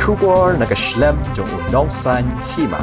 Schubor nakaslem jong unongsan hima.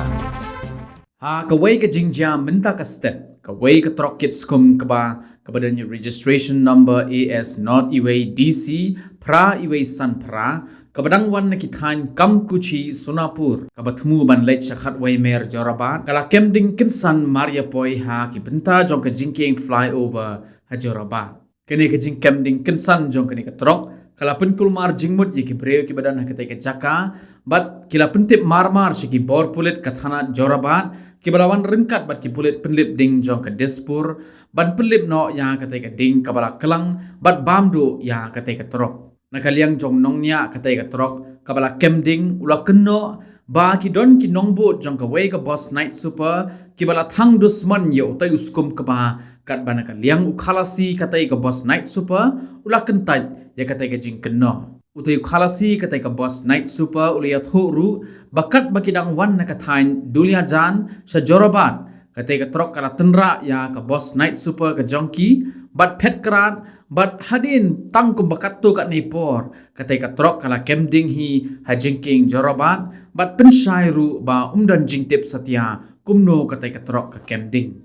Kaway ka jingjam minta ka step. Kaway ka trokit skum kaba kabadanya registration number AS not iway DC pra iway san pra kabadangwan na kitain Kamkuchi Sunapur kabatmu ban late shakat way mer Jorabat kala kemding kinsan Maria Poi ha kibenta jong ka jingking flyover ha Jorabat kene ka jing kemding kinsan jong kene ka trok kala penkul mar jingmut ye ki breu ki badan ha ketai ka jaka bat kila pentip marmar shiki bor pulit kathana Jorabat kibalawan rengkat bat ki pulit penlip ding jong ka Dispur ban penlip no ya katai ka ding kabala kelang bat bamdu ya katai ka trok nakaliang jong nongnya katai ka trok kabala kemding ula keno ba ki don ki nongbo jong ka way ka boss night super kibala thang dusman ye utai uskum kaba kat bana kaliang ukhalasi katai ka boss night super ula kentaj ya katai ka jing keno utai ukhalasi katai ka boss night super ula ya thuru bakat bakidang wan nakatain dulia jan sa Jorabat katai ka trok kala tenra ya ka boss night super ka jongki bat pet kerat bat hadin tangkum bakat tu kat nipor katai ka trok kala kemding hi hajingking Jorabat bat pensyairu ba umdan jingtip satya kumno katai ka trok ka kemding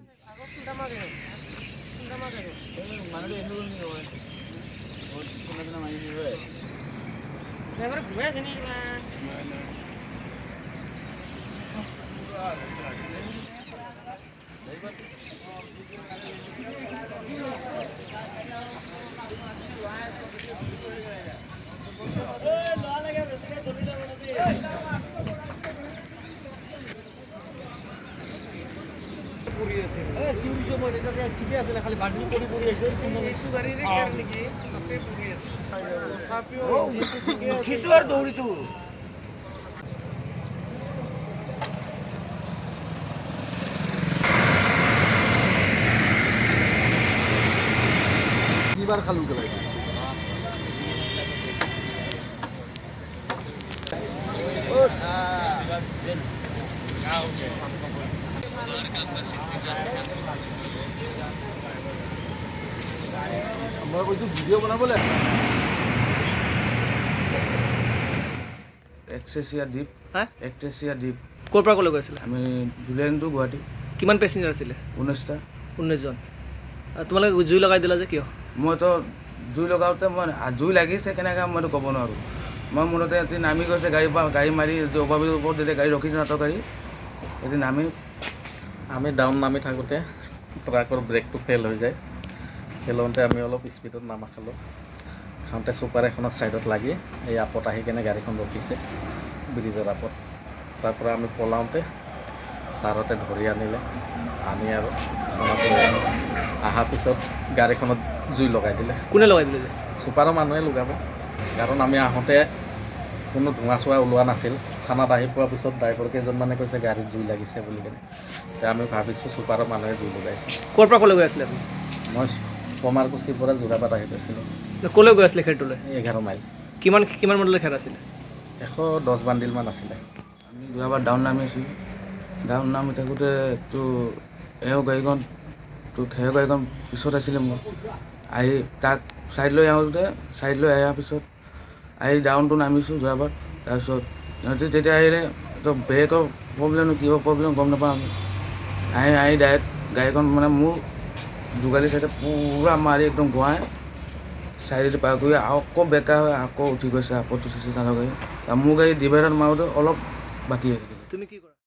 Ibar kalu gelai. मैं कोई video बना बोले एक्सेसिया द्वीप एक्सेसिया द्वीप ক'ৰ পৰা ক'লৈ গৈছিলে আমি দুলেনটো গুৱাহাটী কিমান পেছেঞ্জাৰ আছিলে 19টা 19 জন তোমালোকে জুই লগাই দিলা যে কিয় মইতো জুই লগাওঁতে মই জুই লাগিছে কেনেকৈ মইতো ক'ব নোৱাৰোঁ মই মূলতে এদিন নামি গৈছে গাড়ী মাৰি অভাৱীৰ ওপৰত যেতিয়া গাড়ী ৰখিছে নাটক গাড়ী এদিন আমি ডাউন নামি থাকোঁতে ট্ৰাকৰ ব্ৰেকটো ফেইল হৈ যায় ফেইল হওঁতে আমি অলপ স্পীডত নামা খালোঁ খাওঁতে ছুপাৰ এখনৰ ছাইডত লাগি এই আপত আহি কেনে গাড়ীখন ৰখিছে ব্ৰিজৰ আপত তাৰ পৰা আমি পলাওঁতে ছাৰহঁতে ধৰি আনিলে আনি আৰু অহাৰ পিছত গাড়ীখনত জুই লগাই দিলে কোনে লগাই দিলে যে ছুপাৰৰ মানুহে লগাব কাৰণ আমি আহোঁতে কোনো ধোঁৱা চোৱা ওলোৱা নাছিল থানাত আহি পোৱাৰ পিছত ড্ৰাইভাৰ কেইজনমানে কৈছে গাড়ীত জুই লাগিছে বুলি কেনে এতিয়া আমি ভাবিছোঁ ছুপাৰৰ মানুহে জুই লগাইছে ক'ৰ পৰা ক'লৈ গৈ আছিলে আপুনি মই কমাৰকুচিৰ পৰা যোৰাবাট আহি পাইছিলোঁ ক'লৈ গৈ আছিলে খেৰটোলৈ 11 মাইল কিমান মডেলৰ খেৰ আছিলে 110 বান্দিলমান আছিলে আমি যোৱাবাৰ ডাউন নামিছিলোঁ ডাউন নামি থাকোঁতে তো এওঁ গাড়ীখন খেৰ গাড়ীখন পিছত আছিলে মোৰ আহি তাক ছাইড লৈ আহোঁতে ছাইড লৈ অহাৰ পিছত আহি ডাউনটো নামিছোঁ যোৱাবাৰ তাৰপিছত সিহঁতে যেতিয়া আহিলে তো ব্ৰেকৰ প্ৰব্লেম কিহৰ প্ৰব্লেম গম নাপাওঁ আমি আহি ডাইৰেক্ট গাড়ীখন মানে মোৰ যোগালী চাইডে পূৰা মাৰি একদম গোৱাই চাইডেদি পাৰ কৰি আকৌ বেকা হৈ আকৌ উঠি গৈছে আকৌ উঠিছে তাহাঁতৰ গাড়ী মোৰ গাড়ী ডিভাইডাৰত মাৰোঁতে অলপ বাকী হৈ থাকিলে তুমি কি কৰা